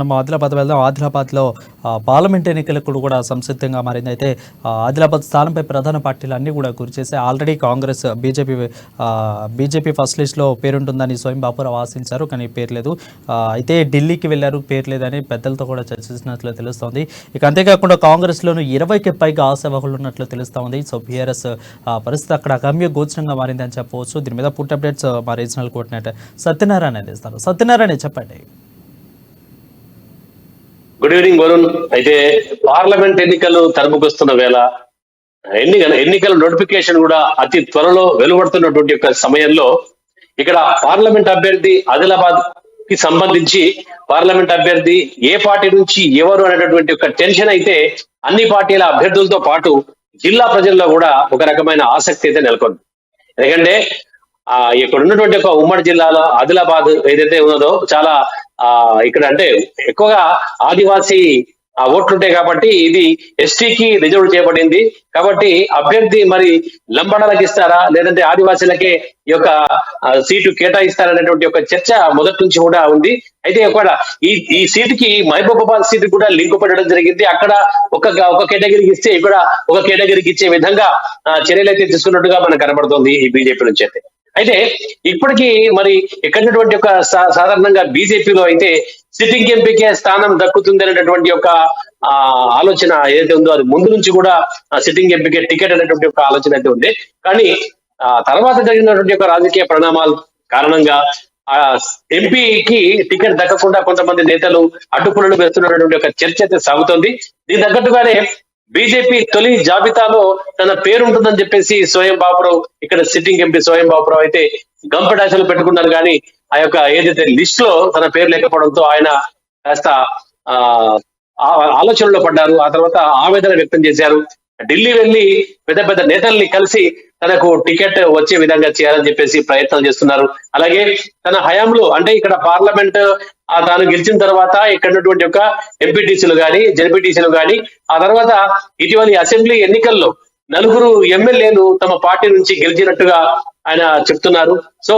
మనం ఆదిలాబాద్ వెళ్దాం. ఆదిలాబాద్లో పార్లమెంట్ ఎన్నికలకు కూడా సంసిద్ధంగా మారింది. అయితే ఆదిలాబాద్ స్థానంపై ప్రధాన పార్టీలు అన్నీ కూడా గురిచేసి ఆల్రెడీ కాంగ్రెస్ బీజేపీ ఫస్ట్ లిస్ట్లో పేరుంటుందని స్వయం బాపురావు ఆశించారు, కానీ పేరు లేదు. అయితే ఢిల్లీకి వెళ్ళారు, పేరు లేదని పెద్దలతో కూడా చర్చించినట్లు తెలుస్తోంది. ఇక అంతేకాకుండా కాంగ్రెస్లోనూ 20కి పైగా ఆశావహులు ఉన్నట్లు తెలుస్తోంది. సో బీఆర్ఎస్ పరిస్థితి అక్కడ అగమ్య గోచరంగా మారిందని చెప్పవచ్చు. దీని మీద పూర్తి అప్డేట్స్ మా రీజనల్ కోఆర్డినేటర్ సత్యనారాయణ అందిస్తారు. సత్యనారాయణ, చెప్పండి. Good evening Varun. అయితే పార్లమెంట్ ఎన్నికలు తరుముకొస్తున్న వేళ ఎన్నికల నోటిఫికేషన్ కూడా అతి త్వరలో వెలువడుతున్నటువంటి యొక్క సమయంలో ఇక్కడ పార్లమెంట్ అభ్యర్థి ఆదిలాబాద్ కి సంబంధించి పార్లమెంట్ అభ్యర్థి ఏ పార్టీ నుంచి ఎవరు అనేటటువంటి ఒక టెన్షన్ అయితే అన్ని పార్టీల అభ్యర్థులతో పాటు జిల్లా ప్రజల్లో కూడా ఒక రకమైన ఆసక్తి అయితే నెలకొంది. ఎందుకంటే ఇక్కడ ఉన్నటువంటి ఒక ఉమ్మడి జిల్లాలో ఆదిలాబాద్ ఏదైతే ఉన్నదో చాలా ఇక్కడ అంటే ఎక్కువగా ఆదివాసీ ఓట్లుంటాయి కాబట్టి ఇది ఎస్టీకి రిజర్వ్ చేయబడింది. కాబట్టి అభ్యర్థి మరి లంబాడాలకు ఇస్తారా లేదంటే ఆదివాసీలకే ఈ యొక్క సీటు కేటాయిస్తారనేటువంటి ఒక చర్చ మొదటి నుంచి కూడా ఉంది. అయితే ఒకవేళ ఈ సీటుకి మహబూబాబాద్ సీటు కూడా లింక్ పెట్టడం జరిగింది. అక్కడ ఒక కేటగిరీకి ఇస్తే ఇక్కడ ఒక కేటగిరీకి ఇచ్చే విధంగా చర్యలు అయితే తీసుకున్నట్టుగా మనకు కనబడుతుంది ఈ బీజేపీ నుంచి అయితే ఇప్పటికీ మరి ఎక్కడినటువంటి ఒక సాధారణంగా బీజేపీలో అయితే సిట్టింగ్ ఎంపీకే స్థానం దక్కుతుంది అనేటటువంటి ఒక ఆలోచన ఏదైతే ఉందో అది ముందు నుంచి కూడా సిట్టింగ్ ఎంపీకే టికెట్ అనేటువంటి ఒక ఆలోచన అయితే ఉంది. కానీ తర్వాత జరిగినటువంటి ఒక రాజకీయ పరిణామాల కారణంగా ఎంపీకి టికెట్ దక్కకుండా కొంతమంది నేతలు అడ్డుపులను వేస్తున్నటువంటి ఒక చర్చ అయితే సాగుతోంది. దీని తగ్గట్టుగానే బీజేపీ తొలి జాబితాలో తన పేరు ఉంటుందని చెప్పేసి స్వయం బాపురావు ఇక్కడ సిట్టింగ్ ఎంపీ స్వయం బాపురావు అయితే గంపడాశలు పెట్టుకున్నారు. కానీ ఆ యొక్క ఏదైతే లిస్ట్ లో తన పేరు లేకపోవడంతో ఆయన కాస్త ఆలోచనలో పడ్డారు. ఆ తర్వాత ఆవేదన వ్యక్తం చేశారు. ఢిల్లీ వెళ్లి పెద్ద పెద్ద నేతల్ని కలిసి తనకు టికెట్ వచ్చే విధంగా చేయాలని చెప్పేసి ప్రయత్నాలు చేస్తున్నారు. అలాగే తన హయాంలో అంటే ఇక్కడ పార్లమెంట్ తాను గెలిచిన తర్వాత ఇక్కడ ఉన్నటువంటి ఒక ఎంపీటీసీలు కానీ జెడ్పీటీసీలు కానీ ఆ తర్వాత ఇటీవలి అసెంబ్లీ ఎన్నికల్లో 4 ఎమ్మెల్యేలు తమ పార్టీ నుంచి గెలిచినట్టుగా ఆయన చెప్తున్నారు. సో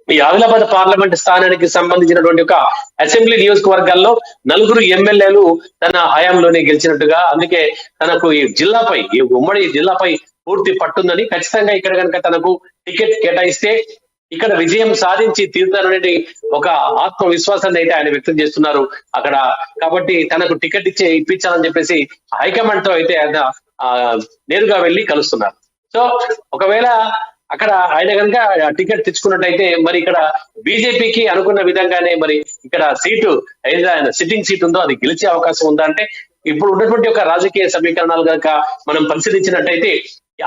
ఈ ఆదిలాబాద్ పార్లమెంట్ స్థానానికి సంబంధించినటువంటి ఒక అసెంబ్లీ నియోజకవర్గాల్లో 4 ఎమ్మెల్యేలు తన హయాంలోనే గెలిచినట్టుగా, అందుకే తనకు ఈ జిల్లాపై ఈ ఉమ్మడి జిల్లాపై పూర్తి పట్టుందని, ఖచ్చితంగా ఇక్కడ కనుక తనకు టికెట్ కేటాయిస్తే ఇక్కడ విజయం సాధించి తీరుతాననేది ఒక ఆత్మవిశ్వాసాన్ని అయితే ఆయన వ్యక్తం చేస్తున్నారు అక్కడ. కాబట్టి తనకు టికెట్ ఇప్పించాలని చెప్పేసి హైకమాండ్ తో అయితే ఆయన నేరుగా వెళ్ళి కలుస్తున్నారు. సో ఒకవేళ అక్కడ ఆయన కనుక టికెట్ తెచ్చుకున్నట్టయితే మరి ఇక్కడ బీజేపీకి అనుకున్న విధంగానే మరి ఇక్కడ సీటు ఏదైతే ఆయన సిట్టింగ్ సీట్ ఉందో అది గెలిచే అవకాశం ఉందా అంటే ఇప్పుడు ఉన్నటువంటి ఒక రాజకీయ సమీకరణాలు కనుక మనం పరిశీలించినట్టయితే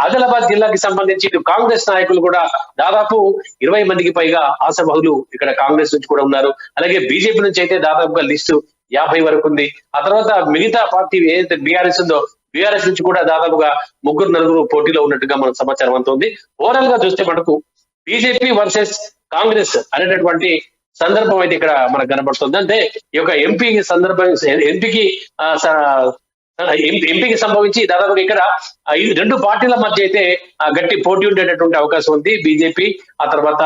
ఆదిలాబాద్ జిల్లాకి సంబంధించి కాంగ్రెస్ నాయకులు కూడా దాదాపు 20 మందికి పైగా ఆశావహులు ఇక్కడ కాంగ్రెస్ నుంచి కూడా ఉన్నారు. అలాగే బీజేపీ నుంచి అయితే దాదాపుగా లిస్టు 50 వరకు ఉంది. ఆ తర్వాత మిగతా పార్టీ ఏదైతే బీఆర్ఎస్ ఉందో బీఆర్ఎస్ నుంచి కూడా దాదాపుగా 3-4 పోటీలో ఉన్నట్టుగా మనకు సమాచారం అంతా ఉంది. ఓవరాల్ గా చూస్తే మనకు బీజేపీ వర్సెస్ కాంగ్రెస్ అనేటటువంటి సందర్భం అయితే ఇక్కడ మనకు కనబడుతుంది. అంటే ఈ యొక్క ఎంపీకి సంభవించి దాదాపుగా ఇక్కడ ఈ 2 పార్టీల మధ్య అయితే గట్టి పోటీ ఉండేటటువంటి అవకాశం ఉంది, బీజేపీ ఆ తర్వాత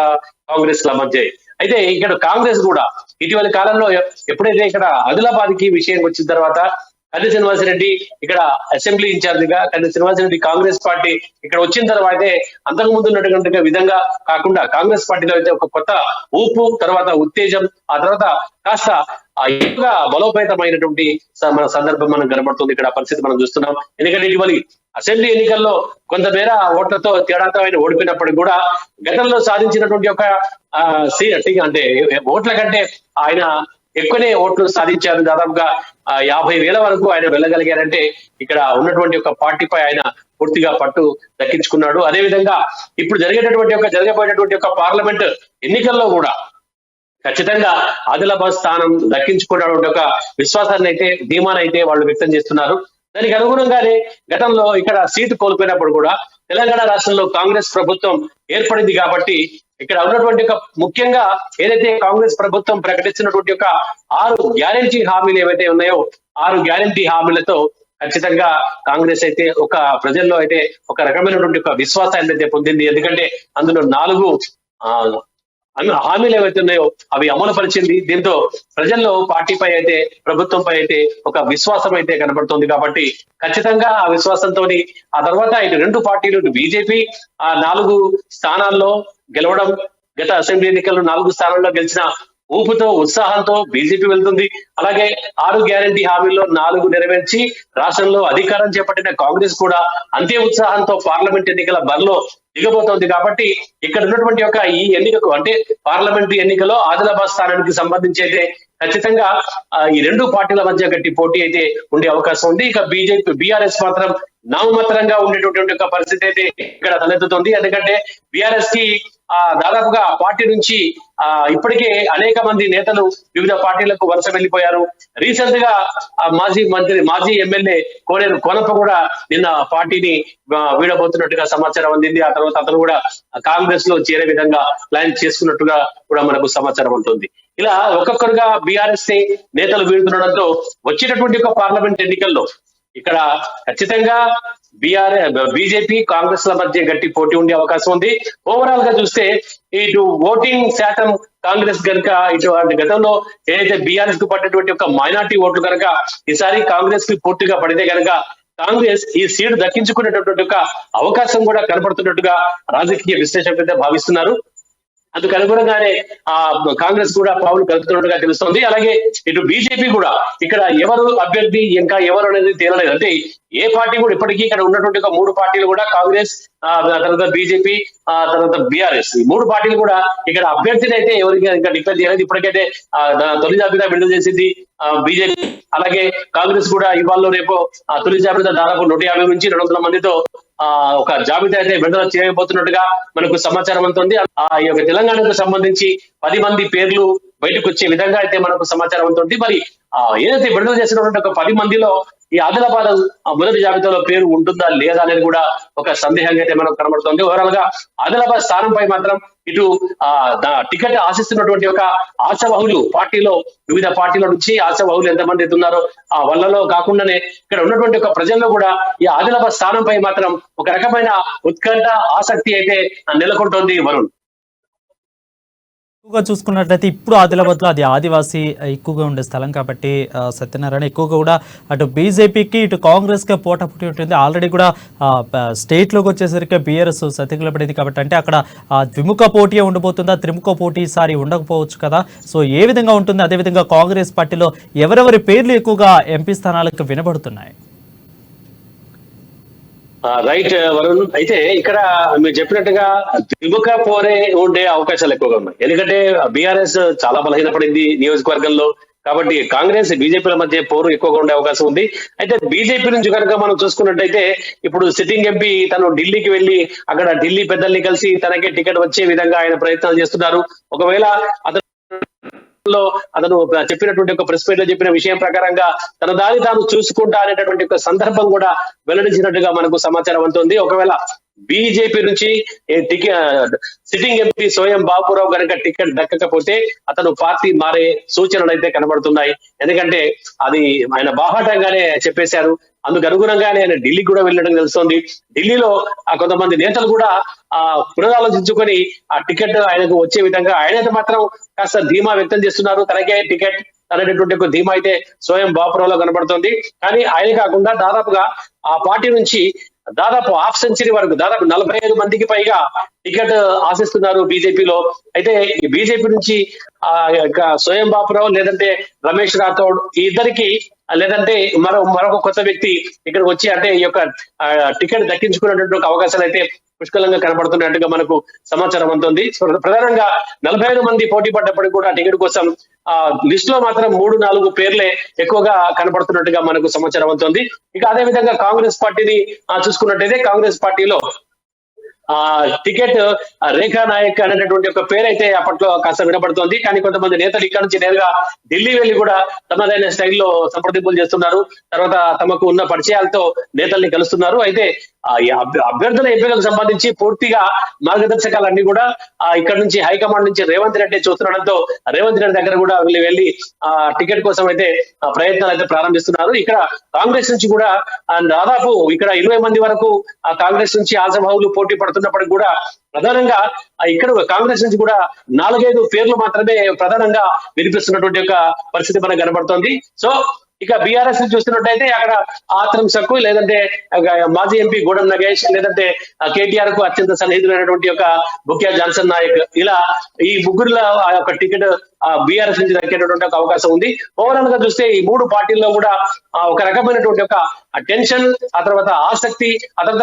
కాంగ్రెస్ ల మధ్య. అయితే ఇక్కడ కాంగ్రెస్ కూడా ఇటీవలి కాలంలో ఎప్పుడైతే ఇక్కడ ఆదిలాబాద్ కి విషయం వచ్చిన తర్వాత కన్నె శ్రీనివాసరెడ్డి ఇక్కడ అసెంబ్లీ ఇన్ఛార్జిగా, కన్నె శ్రీనివాసరెడ్డి కాంగ్రెస్ పార్టీ ఇక్కడ వచ్చిన తర్వాత అంతకు ముందు ఉన్నటువంటి విధంగా కాకుండా కాంగ్రెస్ పార్టీలో అయితే ఒక కొత్త ఊపు, తర్వాత ఉత్తేజం, ఆ తర్వాత కాస్త ఎక్కువగా బలోపేతమైనటువంటి మన సందర్భం మనం కనబడుతుంది. ఇక్కడ పరిస్థితి మనం చూస్తున్నాం. ఎందుకంటే ఇటీవలి అసెంబ్లీ ఎన్నికల్లో కొంతమేర ఓట్లతో తేడాతో ఆయన ఓడిపోయినప్పటికీ కూడా గతంలో సాధించినటువంటి ఒక అంటే ఓట్ల కంటే ఆయన ఎక్కువనే ఓట్లు సాధించారు. దాదాపుగా 50,000 వరకు ఆయన వెళ్ళగలిగారంటే ఇక్కడ ఉన్నటువంటి ఒక పార్టీపై ఆయన పూర్తిగా పట్టు దక్కించుకున్నాడు. అదేవిధంగా ఇప్పుడు జరగబోయేటటువంటి ఒక పార్లమెంట్ ఎన్నికల్లో కూడా ఖచ్చితంగా ఆదిలాబాద్ స్థానం దక్కించుకున్నటువంటి ఒక విశ్వాసాన్ని అయితే ధీమాన్ని అయితే వాళ్ళు వ్యక్తం చేస్తున్నారు. దానికి అనుగుణంగానే గతంలో ఇక్కడ సీటు కోల్పోయినప్పుడు కూడా తెలంగాణ రాష్ట్రంలో కాంగ్రెస్ ప్రభుత్వం ఏర్పడింది కాబట్టి ఇక్కడ ఉన్నటువంటి ఒక ముఖ్యంగా ఏదైతే కాంగ్రెస్ ప్రభుత్వం ప్రకటించినటువంటి ఒక 6 గ్యారంటీ హామీలు ఏవైతే ఉన్నాయో 6 గ్యారంటీ హామీలతో ఖచ్చితంగా కాంగ్రెస్ అయితే ఒక ప్రజల్లో అయితే ఒక రకమైనటువంటి ఒక విశ్వాసాన్ని అయితే పొందింది. ఎందుకంటే అందులో 4 హామీలు ఏవైతే ఉన్నాయో అవి అమలు పరిచింది. దీంతో ప్రజల్లో పార్టీపై అయితే, ప్రభుత్వంపై అయితే ఒక విశ్వాసం అయితే కనబడుతుంది. కాబట్టి ఖచ్చితంగా ఆ విశ్వాసంతో ఆ తర్వాత ఇటు రెండు పార్టీలు, ఇటు బీజేపీ ఆ 4 స్థానాల్లో గెలవడం, గత అసెంబ్లీ ఎన్నికల్లో 4 స్థానాల్లో గెలిచిన ఊపుతో, ఉత్సాహంతో బీజేపీ వెళ్తుంది. అలాగే 6 గ్యారంటీ హామీల్లో 4 నెరవేర్చి రాష్ట్రంలో అధికారం చేపట్టిన కాంగ్రెస్ కూడా అంతే ఉత్సాహంతో పార్లమెంట్ ఎన్నికల బరిలో దిగబోతోంది. కాబట్టి ఇక్కడ ఉన్నటువంటి ఒక ఈ ఎన్నికకు, అంటే పార్లమెంట్ ఎన్నికలో ఆదిలాబాద్ స్థానానికి సంబంధించి అయితే ఖచ్చితంగా ఈ రెండు పార్టీల మధ్య గట్టి పోటీ అయితే ఉండే అవకాశం ఉంది. ఇక బీజేపీ, బీఆర్ఎస్ మాత్రం నామమాత్రంగా ఉండేటటువంటి ఒక పరిస్థితి అయితే ఇక్కడ తలెత్తుతుంది. ఎందుకంటే బీఆర్ఎస్ కి దాదాపుగా పార్టీ నుంచి ఇప్పటికే అనేక మంది నేతలు వివిధ పార్టీలకు వలస వెళ్లిపోయారు. రీసెంట్ గా మాజీ మంత్రి, మాజీ ఎమ్మెల్యే కోనేరు కోనప్ప కూడా నిన్న పార్టీని వీడబోతున్నట్టుగా సమాచారం అందింది. ఆ తర్వాత అతను కూడా కాంగ్రెస్ లో చేరే విధంగా ప్లాన్ చేసుకున్నట్టుగా కూడా మనకు సమాచారం ఉంటుంది. ఇలా ఒక్కొక్కరుగా బీఆర్ఎస్ నేతలు వీడుతుండడంతో వచ్చేటటువంటి ఒక పార్లమెంట్ ఎన్నికల్లో ఇక్కడ ఖచ్చితంగా బీజేపీ, కాంగ్రెస్ ల మధ్య గట్టి పోటీ ఉండే అవకాశం ఉంది. ఓవరాల్ గా చూస్తే ఇటు ఓటింగ్ శాతం కాంగ్రెస్ కనుక, ఇటు గతంలో ఏదైతే బీఆర్ఎస్ కు పడ్డటువంటి ఒక మైనార్టీ ఓట్లు కనుక ఈసారి కాంగ్రెస్ కి పూర్తిగా పడితే కనుక కాంగ్రెస్ ఈ సీటు దక్కించుకునేటటువంటి ఒక అవకాశం కూడా కనపడుతున్నట్టుగా రాజకీయ విశ్లేషకులు భావిస్తున్నారు. అందుకు అనుగుణంగానే కాంగ్రెస్ కూడా పావులు కలుపుతున్నట్టుగా తెలుస్తోంది. అలాగే ఇటు బీజేపీ కూడా ఇక్కడ ఎవరు అభ్యర్థి, ఇంకా ఎవరు అనేది తేలలేదు. అంటే ఏ పార్టీ కూడా ఇప్పటికీ ఇక్కడ ఉన్నటువంటి ఒక 3 పార్టీలు కూడా, కాంగ్రెస్, తర్వాత బీజేపీ, తర్వాత బీఆర్ఎస్, ఈ 3 పార్టీలు కూడా ఇక్కడ అభ్యర్థిని అయితే ఎవరికి ఇంకా డిక్లేర్ చేయలేదు. ఇప్పటికైతే తొలి జాబితా విడుదల చేసింది బీజేపీ. అలాగే కాంగ్రెస్ కూడా ఇవాళ రేపు తొలి జాబితా దాదాపు 150 నుంచి 200 మందితో ఒక జాబితా అయితే విడుదల చేయబోతున్నట్టుగా మనకు సమాచారం అందుతుంది. ఈ యొక్క తెలంగాణకు సంబంధించి 10 మంది పేర్లు బయటకు వచ్చే విధంగా అయితే మనకు సమాచారం ఉంటుంది. మరి ఏదైతే విడుదల చేసినటువంటి ఒక 10 మందిలో ఈ ఆదిలాబాద్ మొదటి జాబితాలో పేరు ఉంటుందా లేదా అనేది కూడా ఒక సందేహంగా అయితే మనకు కనబడుతుంది. ఓవరాల్ గా ఆదిలాబాద్ స్థానంపై మాత్రం ఇటు టికెట్ ఆశిస్తున్నటువంటి ఒక ఆశావహులు, పార్టీలో వివిధ పార్టీల నుంచి ఆశావహులు ఎంతమంది అయితే ఉన్నారో వాళ్ళలో కాకుండానే ఇక్కడ ఉన్నటువంటి ఒక ప్రజల్లో కూడా ఈ ఆదిలాబాద్ స్థానంపై మాత్రం ఒక రకమైన ఉత్కంఠ, ఆసక్తి అయితే నెలకొంటోంది వరుణ్. ఎక్కువగా చూసుకున్నట్లయితే ఇప్పుడు ఆదిలాబాద్లో అది ఆదివాసీ ఎక్కువగా ఉండే స్థలం కాబట్టి సత్యనారాయణ ఎక్కువగా కూడా అటు బీజేపీకి, ఇటు కాంగ్రెస్కి పోటాపోటీ ఉంటుంది. ఆల్రెడీ కూడా స్టేట్లోకి వచ్చేసరికి బీఆర్ఎస్ సతికిలపడింది కాబట్టి, అంటే అక్కడ ద్విముఖ పోటీ ఉండబోతుందా, త్రిముఖ పోటీ ఈసారి ఉండకపోవచ్చు కదా. సో ఏ విధంగా ఉంటుంది? అదేవిధంగా కాంగ్రెస్ పార్టీలో ఎవరెవరి పేర్లు ఎక్కువగా ఎంపీ స్థానాలకు వినబడుతున్నాయి? రైట్ వరుణ్, అయితే ఇక్కడ మీరు చెప్పినట్టుగా త్రిముఖ పోరే ఉండే అవకాశాలు ఎక్కువగా ఉన్నాయి. ఎందుకంటే బీఆర్ఎస్ చాలా బలహీనపడింది నియోజకవర్గంలో. కాబట్టి కాంగ్రెస్, బీజేపీల మధ్య పోరు ఎక్కువగా ఉండే అవకాశం ఉంది. అయితే బీజేపీ నుంచి కనుక మనం చూసుకున్నట్టయితే ఇప్పుడు సిట్టింగ్ ఎంపీ తను ఢిల్లీకి వెళ్లి అక్కడ ఢిల్లీ పెద్దల్ని కలిసి తనకే టికెట్ వచ్చే విధంగా ఆయన ప్రయత్నాలు చేస్తున్నారు. ఒకవేళ అతను చెప్పినటువంటి ఒక ప్రెస్ మీట్ లో చెప్పిన విషయం ప్రకారంగా తన దారి తాను చూసుకుంటా అనేటటువంటి ఒక సందర్భం కూడా వెల్లడించినట్టుగా మనకు సమాచారం అందుతుంది. ఒకవేళ బీజేపీ నుంచి సిట్టింగ్ ఎంపీ సోయం బాపురావు కనుక టికెట్ దక్కకపోతే అతను పార్టీ మారే సూచనలు అయితే కనబడుతున్నాయి. ఎందుకంటే అది ఆయన బాహాటంగానే చెప్పేశారు. అందుకు అనుగుణంగానే ఆయన ఢిల్లీకి కూడా వెళ్ళడం తెలుస్తోంది. ఢిల్లీలో కొంతమంది నేతలు కూడా పునరాలోచించుకొని ఆ టికెట్ ఆయనకు వచ్చే విధంగా ఆయనైతే మాత్రం కాస్త ధీమా వ్యక్తం చేస్తున్నారు. తనకే టికెట్ అనేటటువంటి ఒక ధీమా అయితే సోయం బాపురావులో కనబడుతుంది. కానీ ఆయన కాకుండా దాదాపుగా ఆ పార్టీ నుంచి దాదాపు హాఫ్ సెంచరీ వరకు, దాదాపు 45 మందికి పైగా టికెట్ ఆశిస్తున్నారు బీజేపీలో. అయితే ఈ బీజేపీ నుంచి సోయం బాపురావు లేదంటే రమేష్ రాథోడ్, ఈ ఇద్దరికి లేదంటే మరొక కొత్త వ్యక్తి ఇక్కడికి వచ్చి అంటే ఈ యొక్క టికెట్ దక్కించుకునేటువంటి అవకాశాలు అయితే పుష్కలంగా కనబడుతున్నట్టుగా మనకు సమాచారం అందుతుంది. ప్రధానంగా 45 మంది పోటీ పడ్డప్పటికీ కూడా టికెట్ కోసం లిస్ట్ లో మాత్రం 3-4 పేర్లే ఎక్కువగా కనబడుతున్నట్టుగా మనకు సమాచారం అందుతుంది. ఇక అదే విధంగా కాంగ్రెస్ పార్టీని చూసుకున్నట్టయితే కాంగ్రెస్ పార్టీలో టికెట్ రేఖా నాయక్ అనేటటువంటి ఒక పేరైతే అప్పట్లో కాస్త వినపడుతోంది. కానీ కొంతమంది నేతలు ఇక్కడ నుంచి నేరుగా ఢిల్లీ వెళ్లి కూడా తమదైన స్టైల్లో సంప్రదింపులు చేస్తున్నారు. తర్వాత తమకు ఉన్న పరిచయాలతో నేతల్ని కలుస్తున్నారు. అయితే ఈ అభ్యర్థుల ఎంపికలకు సంబంధించి పూర్తిగా మార్గదర్శకాలన్నీ కూడా ఇక్కడ నుంచి హైకమాండ్ నుంచి రేవంత్ రెడ్డి చూస్తుండడంతో రేవంత్ రెడ్డి దగ్గర కూడా వెళ్ళి టికెట్ కోసం అయితే ప్రయత్నాలు అయితే ప్రారంభిస్తున్నారు. ఇక్కడ కాంగ్రెస్ నుంచి కూడా దాదాపు ఇక్కడ 20 మంది వరకు కాంగ్రెస్ నుంచి ఆశాభావులు పోటీ పడుతున్నప్పటికీ కూడా ప్రధానంగా ఇక్కడ కాంగ్రెస్ నుంచి కూడా 4-5 పేర్లు మాత్రమే ప్రధానంగా వినిపిస్తున్నటువంటి యొక్క పరిస్థితి మనకు కనబడుతోంది. సో ఇక బీఆర్ఎస్ చూస్తున్నట్టయితే అక్కడ ఆత్రం సక్కు, లేదంటే మాజీ ఎంపీ గూడెం నగేష్, లేదంటే కేటీఆర్ కు అత్యంత సన్నిహితులైనటువంటి యొక్క బుక్యా జాన్సన్ నాయక్, ఇలా ఈ ముగ్గురుల ఆ యొక్క టికెట్ బీఆర్ఎస్ నుంచి దక్కేటటువంటి ఒక అవకాశం ఉంది. ఓవరాల్ గా చూస్తే ఈ 3 పార్టీల్లో కూడా ఒక రకమైనటువంటి ఒక టెన్షన్, ఆ తర్వాత ఆసక్తి, ఆ తర్వాత